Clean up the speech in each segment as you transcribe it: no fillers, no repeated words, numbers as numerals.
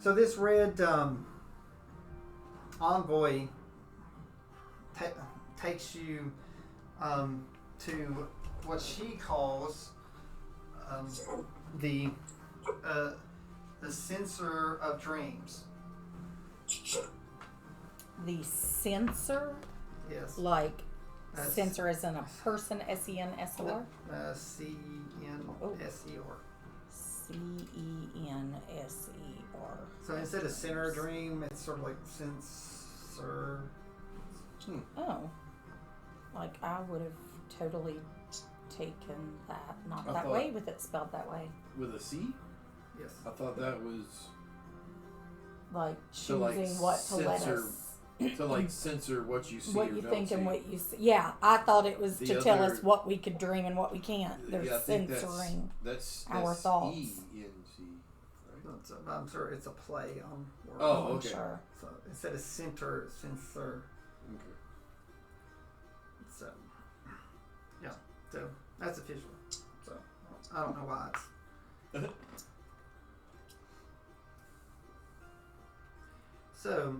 So this red envoy takes you to what she calls the censor of dreams. The censor? Yes. Like censor as in a person, S-E-N-S-O-R? C-E-N-S-E-R. C-E-N-S-E-R. So instead of center dream, it's sort of like censor. Oh. Like I would have totally taken that. Not that way with it spelled that way. With a C? Yes. I thought that was... Like choosing what to let us... To like censor what you see what or you don't think see. And what you see. Yeah, I thought it was The to tell other- us what we could dream and what we can't. They're I think censoring that's our thoughts. E-N-C, right? I'm sure it's a play on words. Oh, I'm okay. sure. So instead of censor. Okay. So, yeah. So that's official. So I don't know why it's. So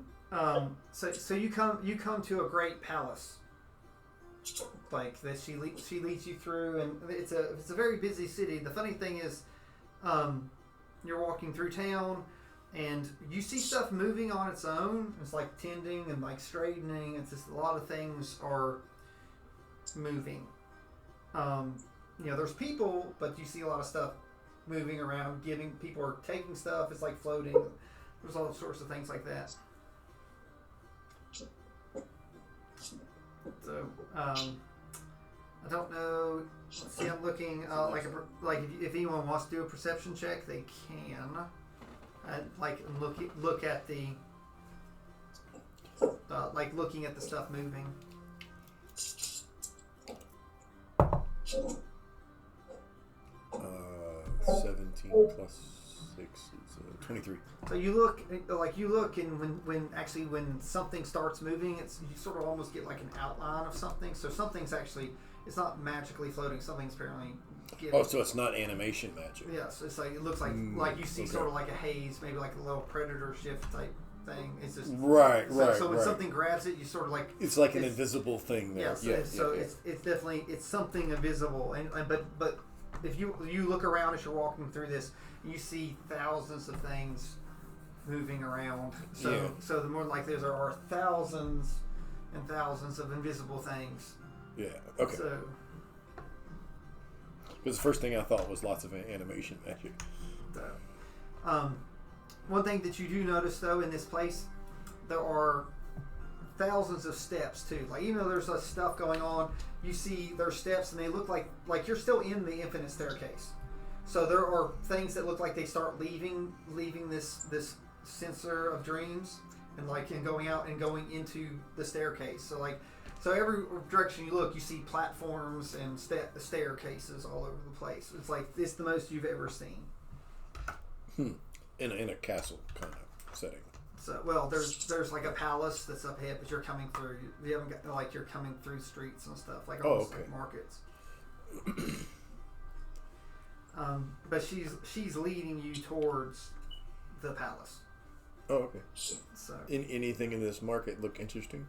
you come to a great palace, like that she leads you through, and it's a very busy city. The funny thing is, you're walking through town, and you see stuff moving on its own. It's like tending and like straightening. It's just a lot of things are moving. There's people, but you see a lot of stuff moving around. People are taking stuff. It's like floating. There's all sorts of things like that. So, I don't know. Let's see. I'm looking if anyone wants to do a perception check, they can. Look at the looking at the stuff moving. 17 plus 6 is 23. So you look, and when something starts moving, you sort of almost get like an outline of something. So something's actually, it's not magically floating. Something's apparently. Oh, so it's not animation magic. Yes, it's like it looks like you see sort of like a haze, maybe like a little predator shift type thing. It's just right. So when something grabs it, you sort of like it's like an invisible thing there. Yes, it's definitely something invisible, and but if you look around as you're walking through this, you see thousands of things moving around. So the more likely there are thousands and thousands of invisible things. Yeah. Okay. So. Because the first thing I thought was lots of animation magic. One thing that you do notice, though, in this place, there are thousands of steps, too. Like, even though there's stuff going on, you see there's steps, and they look like you're still in the infinite staircase. So there are things that look like they start leaving this censor of dreams, and going out and going into the staircase. So every direction you look, you see platforms and staircases all over the place. It's like it's the most you've ever seen. In a castle kind of setting. So there's like a palace that's up ahead, but you're coming through. You haven't got you're coming through streets and stuff like almost like markets. But she's leading you towards the palace. Oh, okay. So anything in this market look interesting?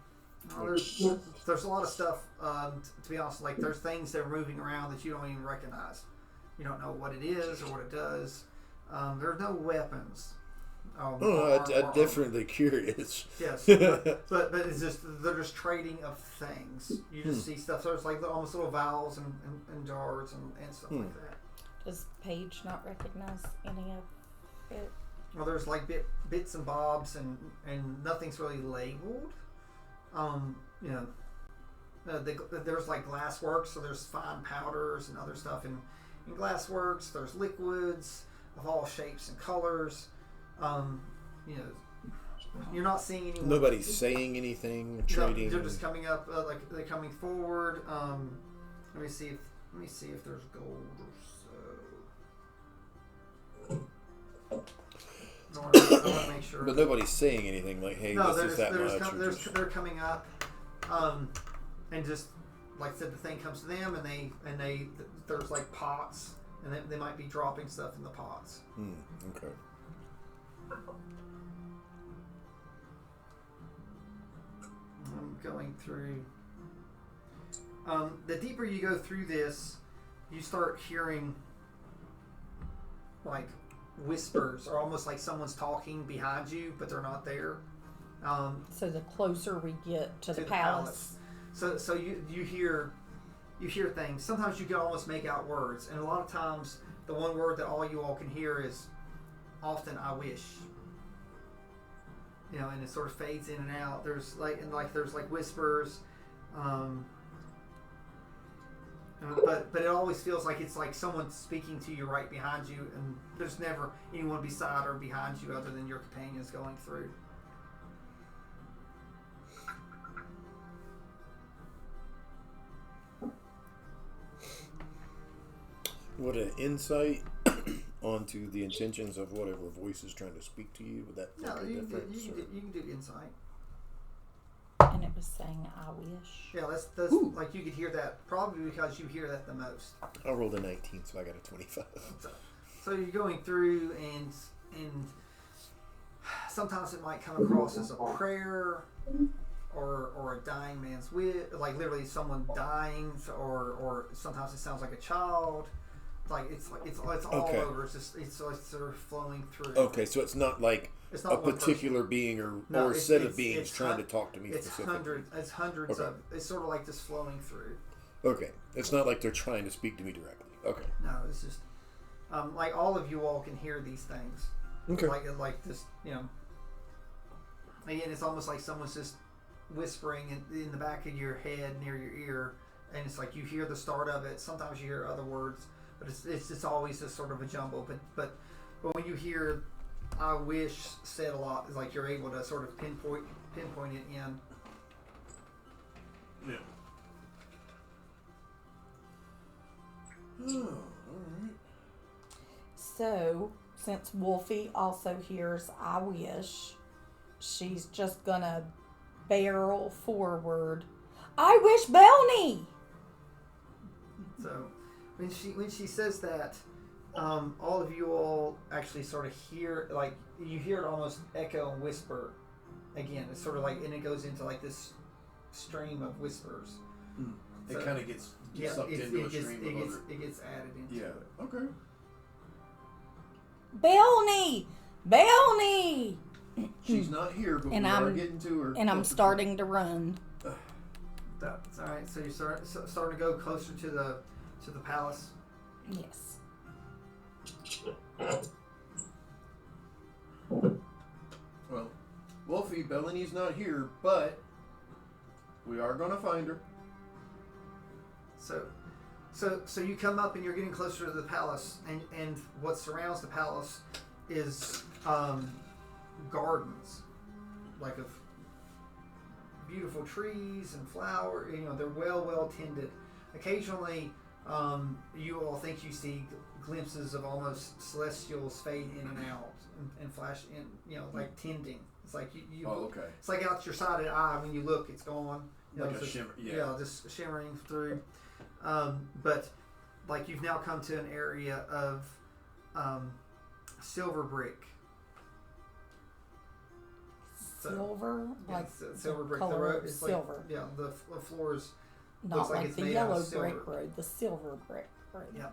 There's a lot of stuff. To be honest, like there's things that are moving around that you don't even recognize. You don't know what it is or what it does. There's no weapons. I'm definitely curious. Yes, but it's just they're just trading of things. You just see stuff. So it's like almost little vials and jars and stuff like that. Does Paige not recognize any of it? Well, there's like bits and bobs and nothing's really labeled. There's like glassworks, so there's fine powders and other stuff in glassworks. There's liquids of all shapes and colors. You're not seeing anyone. Nobody's saying anything. Trading. They're just coming up, like they're coming forward. Let me see if there's gold or so. I want to make sure. But nobody's saying anything like, "Hey, no, this is that much." They're coming up, and just like I said, the thing comes to them, and they there's like pots, and they might be dropping stuff in the pots. Okay. going through. The deeper you go through this, you start hearing like whispers, or almost like someone's talking behind you, but they're not there. So the closer we get to the palace. So you hear things. Sometimes you can almost make out words, and a lot of times the one word that all you all can hear is often "I wish." You know, and it sort of fades in and out. There's like whispers, but it always feels like it's like someone speaking to you right behind you, and there's never anyone beside or behind you other than your companions going through. Would an insight onto the intentions of whatever voice is trying to speak to you, would that make a difference? You can do insight. And it was saying, "I wish." Yeah, that's like you could hear that probably because you hear that the most. I rolled a 19, so I got a 25. So you're going through, and sometimes it might come across as a prayer, or a dying man's wish, like literally someone dying, or sometimes it sounds like a child. Like it's all Okay. over. It's sort of flowing through. Okay, so it's not like It's not a one particular person. being or No, a it's- set of it's- beings it's trying hun- to talk to me It's specifically. hundreds Okay. of. It's sort of like just flowing through. Okay, it's not like they're trying to speak to me directly. Okay. No, it's just like all of you all can hear these things. Okay. Like this, you know. Again, it's almost like someone's just whispering in the back of your head near your ear, and it's like you hear the start of it. Sometimes you hear other words, but it's always just sort of a jumble. But when you hear "I wish" said a lot, it's like you're able to sort of pinpoint it in. Yeah. Oh, alright. So, since Wolfie also hears "I wish," she's just gonna barrel forward. "I wish Belny!" So when she says that, all of you all actually sort of hear, like you hear it almost echo and whisper again. It's sort of like, and it goes into like this stream of whispers. It So, kind of gets sucked into a stream of other. it gets added into Yeah. it. Okay. Belny! Belny! She's not here, but And we are I'm- getting to her. And I'm starting to run. That's all right. So you're starting to go closer to the palace. Yes. Well, Wolfie, Bellany's not here, but we are going to find her. So you come up and you're getting closer to the palace, and what surrounds the palace is gardens, like of beautiful trees and flowers. You know, they're well tended. Occasionally, you all think you see glimpses of almost celestials fade in and out and flash in. You know, like tending. It's like you. Oh, okay. It's like out your side of the eye when you look, it's gone. You Like know, a just, shimmer, yeah. just shimmering through. But like you've now come to an area of silver brick. Silver? Like silver brick. color The road of is silver. Like, the floor is Not looks like like it's the made out of yellow silver. brick road, the silver brick road. Yeah.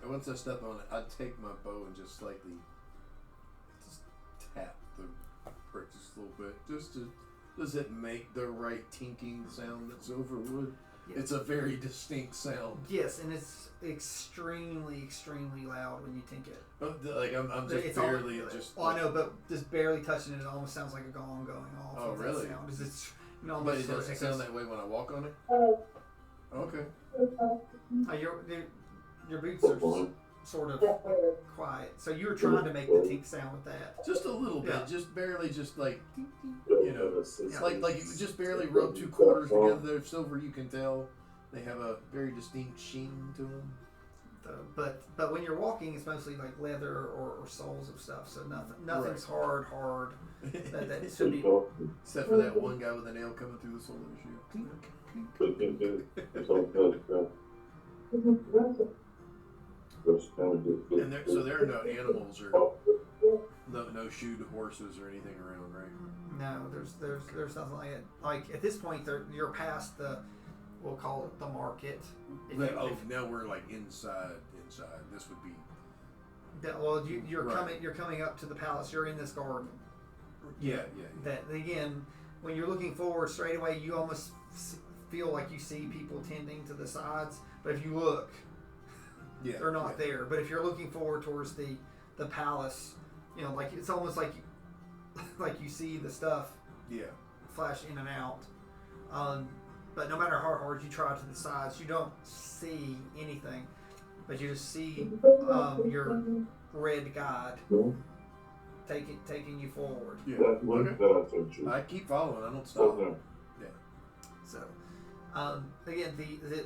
Once I step on it, I'd take my bow and just slightly tap the brick just a little bit, does it make the right tinking sound that silver would? Yeah. It's a very distinct sound. Yes, and it's extremely loud when you tink it. Like I'm just It's barely all, just. Oh, I know, but just barely touching it, it almost sounds like a gong going off. Oh, with really? That sound. It's, you know, But almost it sort of doesn't echoes. sound that way when I walk on it. Okay. Your boots are sort of quiet, so you were trying to make the tink sound with that. Just a little bit, Yeah. just barely, just like it's like you just barely rub two quarters together. They're silver, you can tell they have a very distinct sheen to them. But when you're walking, it's mostly like leather or soles of stuff. So nothing's hard. That should be. Except for that one guy with a nail coming through the sole of his shoe. And so there are no animals or No shoed horses or anything around, right? No, there's nothing like it. Like at this point, you're past we'll call it the market. Now we're like inside. This would be. You're right. You're coming up to the palace. You're in this garden. Yeah. That again, when you're looking forward straight away, you almost feel like you see people tending to the sides. But if you look, they're not there. But if you're looking forward towards the palace, like it's almost like you see the stuff. Flash in and out. But no matter how hard you try to the sides, you don't see anything. But you just see your red guide taking you forward. Yeah. Okay. I keep following. I don't stop. Yeah. So, again,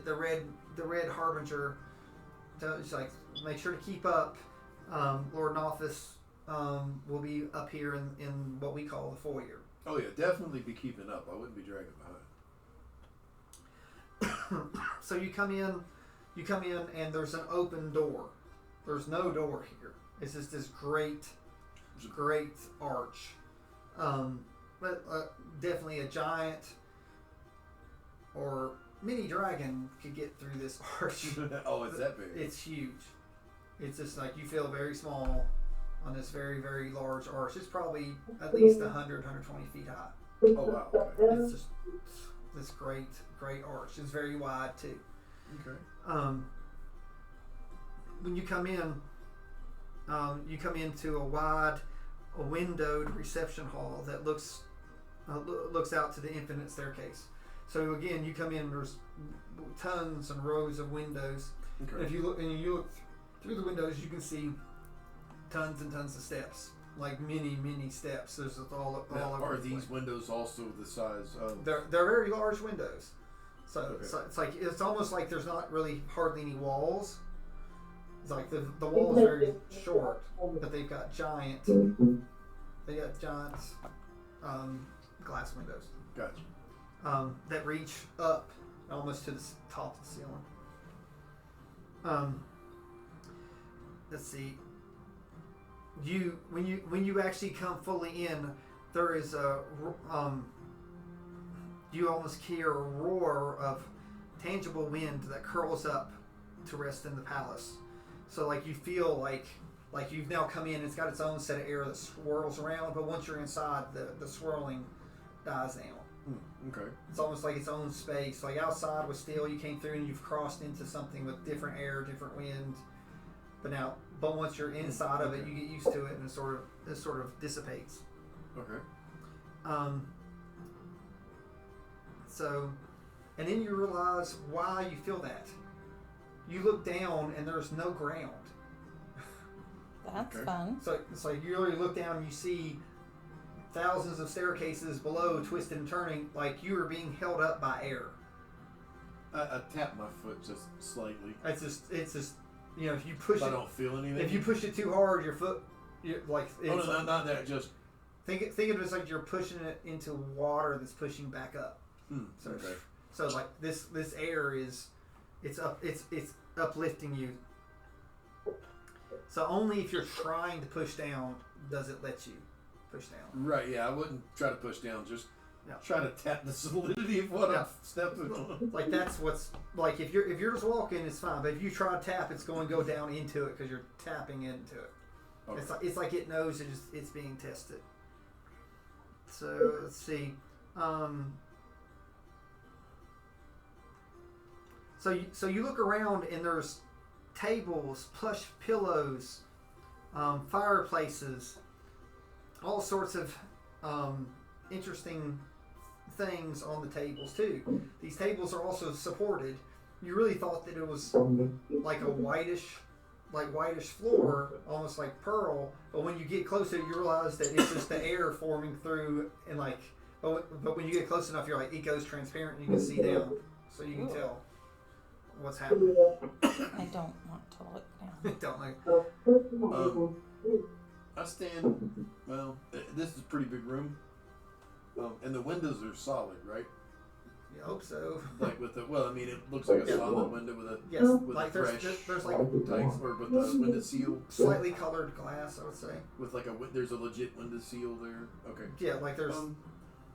the red harbinger tells like make sure to keep up. Lord Nofus will be up here in what we call the foyer. Oh yeah, definitely be keeping up. I wouldn't be dragging behind. So you come in, and there's an open door. There's no door here. It's just this great arch. But definitely a giant or mini dragon could get through this arch. Oh, it's that big. It's huge. It's just like you feel very small on this very, very large arch. It's probably at least 100, 120 feet high. Oh, wow. Okay. It's just this great arch. It's very wide, too. Okay. When you come into a windowed reception hall that looks out to the infinite staircase. So again, you come in. There's tons and rows of windows. Okay. And if you look through the windows, you can see tons and tons of steps, like many steps. There's all over. Are these windows also the size of? They're very large windows. So, okay. so it's almost like there's not really hardly any walls. It's like the walls are very short, but they've got giant glass windows. Gotcha. That reach up almost to the top of the ceiling. Let's see. When you actually come fully in, there is you almost hear a roar of tangible wind that curls up to rest in the palace. So like you feel like you've now come in. It's got its own set of air that swirls around, but once you're inside, the swirling dies down. Okay. It's almost like its own space. Like outside was still, you came through and you've crossed into something with different air, different wind. But once you're inside of it, you get used to it, and it sort of dissipates. Okay. So, and then you realize why you feel that. You look down and there's no ground. That's fun. So it's like you really look down and you see thousands of staircases below, twisted and turning, like you are being held up by air. I tap my foot just slightly. It's just. If you push I don't feel anything. If you push it too hard, your foot, not that. Just think of it as like you're pushing it into water that's pushing back up. So like this air it's uplifting you. So only if you're trying to push down does it let you push down. Right. Yeah, I wouldn't try to push down. Just try to tap the solidity of what I'm stepping on. Like that's what's like if you're just walking, it's fine. But if you try to tap, it's going to go down into it because you're tapping into it. Okay. It's like it knows it's being tested. So let's see. So you look around and there's tables, plush pillows, fireplaces, all sorts of interesting things on the tables too. These tables are also supported. You really thought that it was like a whitish floor, almost like pearl. But when you get closer, you realize that it's just the air forming through and like. But when you get close enough, you're like it goes transparent and you can see down, so you can tell what's happening. I don't want to look down. Don't look. I stand. Well, this is a pretty big room. And the windows are solid, right? You hope so. Like with the it looks like a solid window with a like a fresh there's like type, or with the window seal, slightly colored glass, I would say. With like there's a legit window seal there. Okay. Yeah, like there's.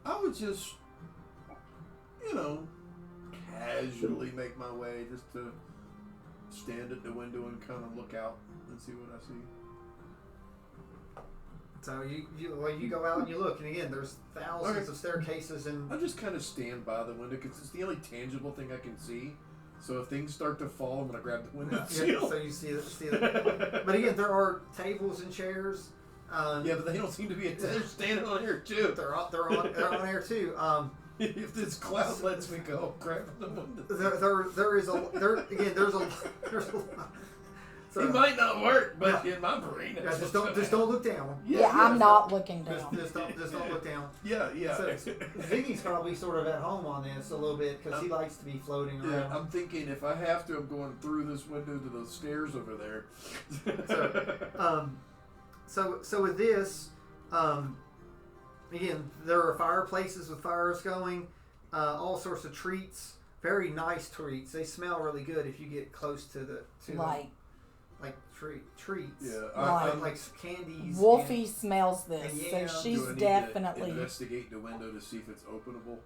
I would just, casually make my way just to stand at the window and kind of look out and see what I see. So you go out and you look, and again, there's thousands of staircases, and I just kind of stand by the window because it's the only tangible thing I can see. So if things start to fall, I'm gonna grab the window seal. So you see that. But again, there are tables and chairs. But they don't seem to be. They're standing on air too. They're on air too. If this cloud lets me go, grab the window. There's a lot. So, it might not work, but in my brain, just don't look down. I'm not looking down. Just don't look down. Yeah. So Ziggy's probably sort of at home on this a little bit because he likes to be floating around. Yeah, I'm thinking if I have to, I'm going through this window to those stairs over there. So with this, again, there are fireplaces with fires going, all sorts of treats, very nice treats. They smell really good if you get close to the treats. Yeah, like candies. Wolfie smells this, yeah. so she's Do I need definitely to investigate the window to see if it's openable.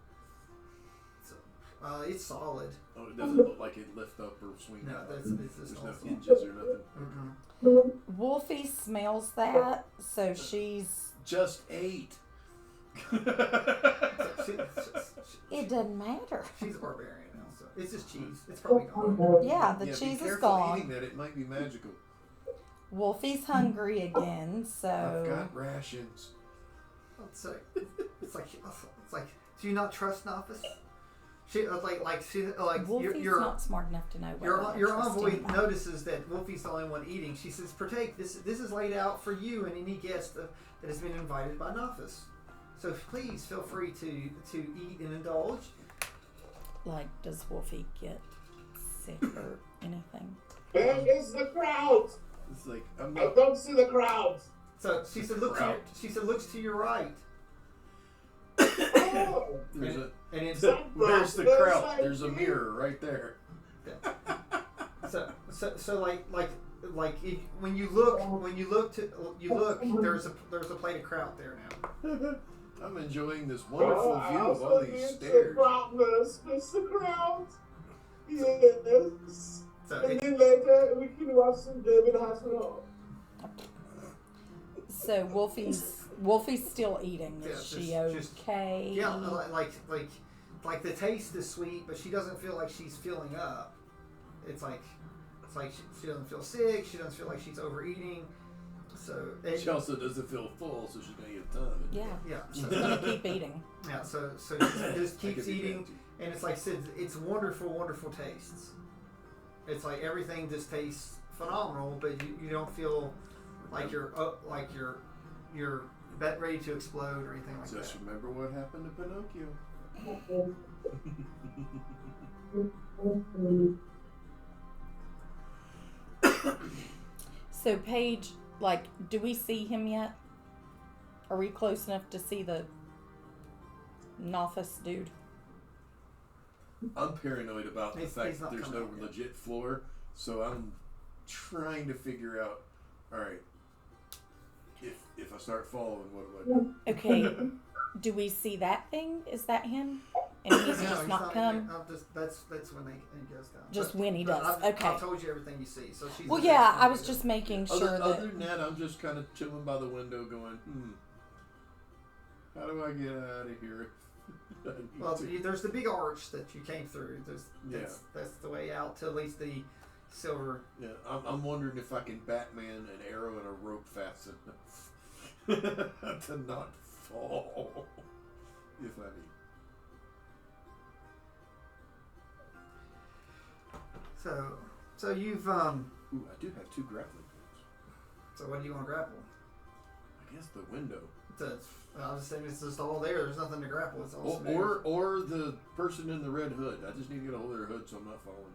It's solid. Oh, it doesn't look like it lift up or swing No, out. there's no hinges or nothing. Mm-hmm. Wolfie smells that, so she's just 8. It doesn't matter. She's a barbarian now, so it's just cheese. It's probably gone. Yeah, the cheese is gone. Eating that, it might be magical. Wolfie's hungry again, so I've got rations. It's like, do you not trust Novice? Wolfie's you're not smart enough to know. Your envoy notices that Wolfie's the only one eating. She says, "Partake. This is laid out for you and any guest that has been invited by Novice. So please feel free to eat and indulge." Like, does Wolfie get sick or anything? Where is the crowd? It's like I don't see the crowd. So she said, looks to your right. Oh. Where's the crowd? There's a mirror right there. So like if, when you look, there's a plate of kraut there now. I'm enjoying this wonderful view of all these stairs. It's the crowd. Yes. So and then later we can watch some David Hasselhoff. So Wolfie's still eating. Is she okay? Yeah, like the taste is sweet, but she doesn't feel like she's filling up. It's like she doesn't feel sick. She doesn't feel like she's overeating. So she also doesn't feel full, so she's gonna get a ton of it. Yeah. So, she's gonna keep eating. Yeah. So she just keeps eating, and it's like Sid. It's wonderful, wonderful tastes. It's like everything just tastes phenomenal, but you don't feel like you're about ready to explode or anything like that. Just remember what happened to Pinocchio. So Paige, like, do we see him yet? Are we close enough to see the Novice dude? I'm paranoid about the fact that there's no yet. legit floor, so I'm trying to figure out, alright, if I start falling, what do I do? Okay, do we see that thing? Is that him? And he's just not come? That's when he goes down. Just when he does. Okay. I've told you everything you see. So she's well, yeah, I was just making sure that... Other than that, I'm just kind of chilling by the window going, how do I get out of here? Well, there's the big arch that you came through. That's the way out to at least the silver. Yeah, I'm wondering if I can Batman an arrow and a rope fast enough to not fall, if I need. So you've Ooh, I do have 2 grappling hooks. So what do you want to grapple? I guess the window. I was saying it's just all there. There's nothing to grapple. It's all or the person in the red hood. I just need to get a hold of their hood so I'm not falling.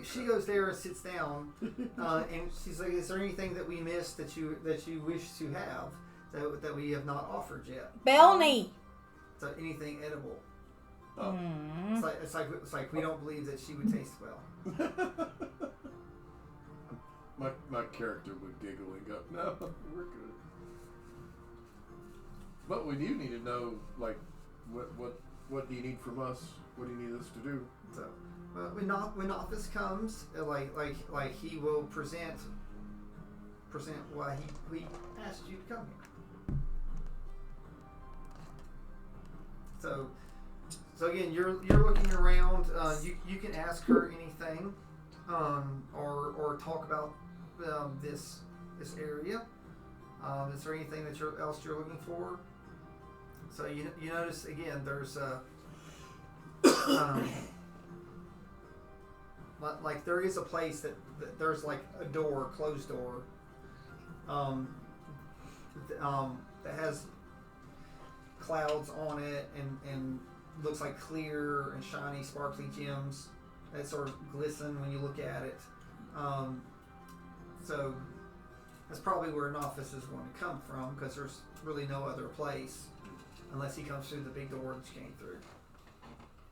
She goes there and sits down, and she's like, "Is there anything that we missed that you wish to have that we have not offered yet. Belny. So anything edible. Oh. It's like we don't believe that she would taste well. my character would giggle and go, "No, we're good." But we do need to know, like, what do you need from us? What do you need us to do? So, when office comes, like he will present why we asked you to come here. So again, you're looking around. You can ask her anything, or talk about this area. Is there anything that else you're looking for? So you notice again, there's like there is a place that there's like a door, closed door, that has clouds on it and looks like clear and shiny, sparkly gems that sort of glisten when you look at it. So that's probably where an office is going to come from, because there's really no other place unless he comes through the big door that you came through.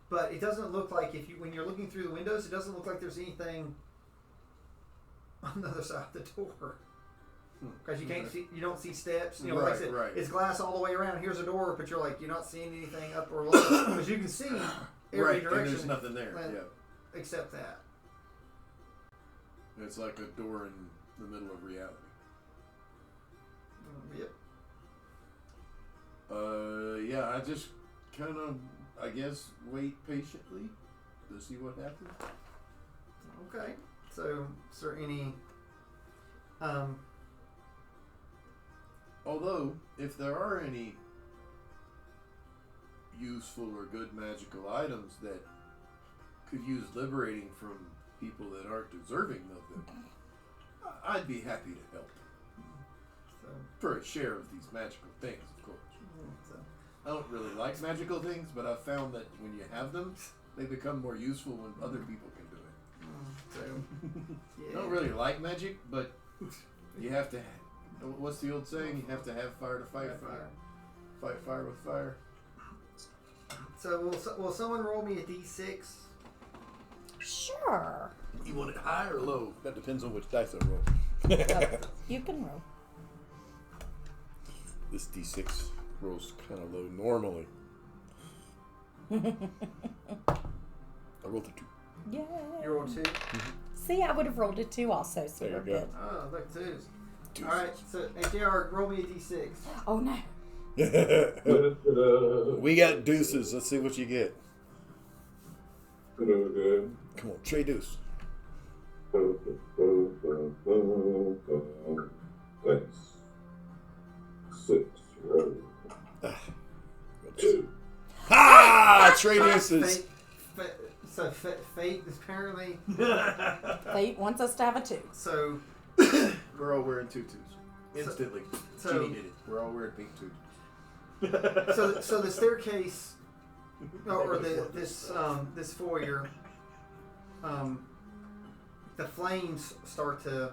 But it doesn't look like, when you're looking through the windows, it doesn't look like there's anything on the other side of the door. Because you don't see steps. You know, right, like I said, right. It's glass all the way around. Here's a door, but you're not seeing anything up or below, because you can see every right, direction. and there's nothing there. Yeah, except that. it's like a door in the middle of reality. Yep. Yeah, I just kind of, I guess, wait patiently to see what happens. Okay. So, is there any? Although, if there are any useful or good magical items that could use liberating from people that aren't deserving of them, I'd be happy to help. So, For a share of these magical things, of course. so I don't really like magical things, but I've found that when you have them, they become more useful when other people can do it. yeah. I don't really like magic, but you have to. What's the old saying? You have to have fire to fight fire. Fight fire with fire. So will someone roll me a d6? Sure. You want it high or low? That depends on which dice I roll. You can roll. This D6 rolls kind of low normally. I rolled a 2. Yay. You rolled 2. See, I would have rolled a 2 also, so There we're you go. good. Oh, look, 2s. Deuces. All right. So, JR, roll me a d6. Oh no. We got deuces. Let's see what you get. Good. Come on, Trey Deuce. Thanks. 6. Two. Ha! Trey Deuces. Fate is apparently. Fate wants us to have a 2. So We're all wearing tutus. Instantly. So- Ginny did it. We're all wearing pink tutus. so the staircase, or this foyer, the flames start to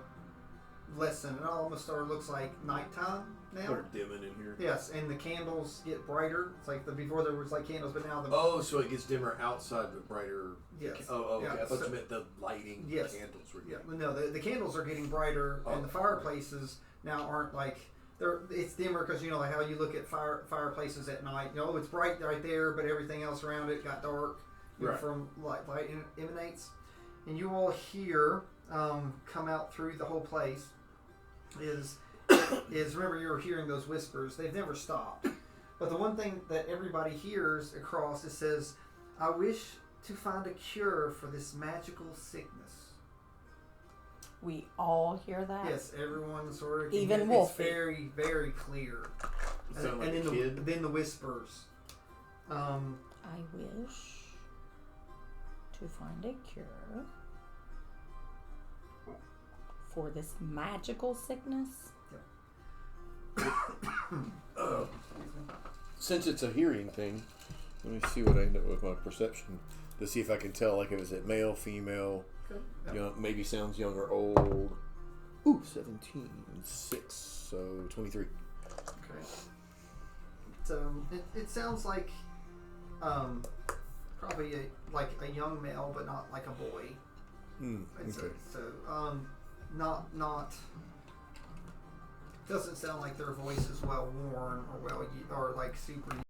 lessen. It almost looks like nighttime now. They're dimming in here. Yes, and the candles get brighter. It's like before there was like candles, but now the Oh, so it gets dimmer outside, but brighter. Yes. Oh, okay. Yeah, I thought so- you meant the lighting. Yes. Candles were yeah, getting. no, the candles are getting brighter, Oh, and the fireplaces now aren't like it's dimmer because like how you look at fireplaces at night. It's bright right there, but everything else around it got dark Right. from light emanates. And you all hear come out through the whole place is remember you were hearing those whispers. They've never stopped. But the one thing that everybody hears across, it says, "I wish to find a cure for this magical sickness." We all hear that? Yes, everyone sort of. Even it's Wolfie. very, very clear. You sound like and a kid. then the whispers. I wish to find a cure for this magical sickness. Since it's a hearing thing, let me see what I end up with my perception to see if I can tell, like, if it's male, female, young, maybe sounds young or old. Ooh, 17, 6, so 23. Okay. So it sounds like probably a young male, but not like a boy. Okay. So not doesn't sound like their voice is well worn or like super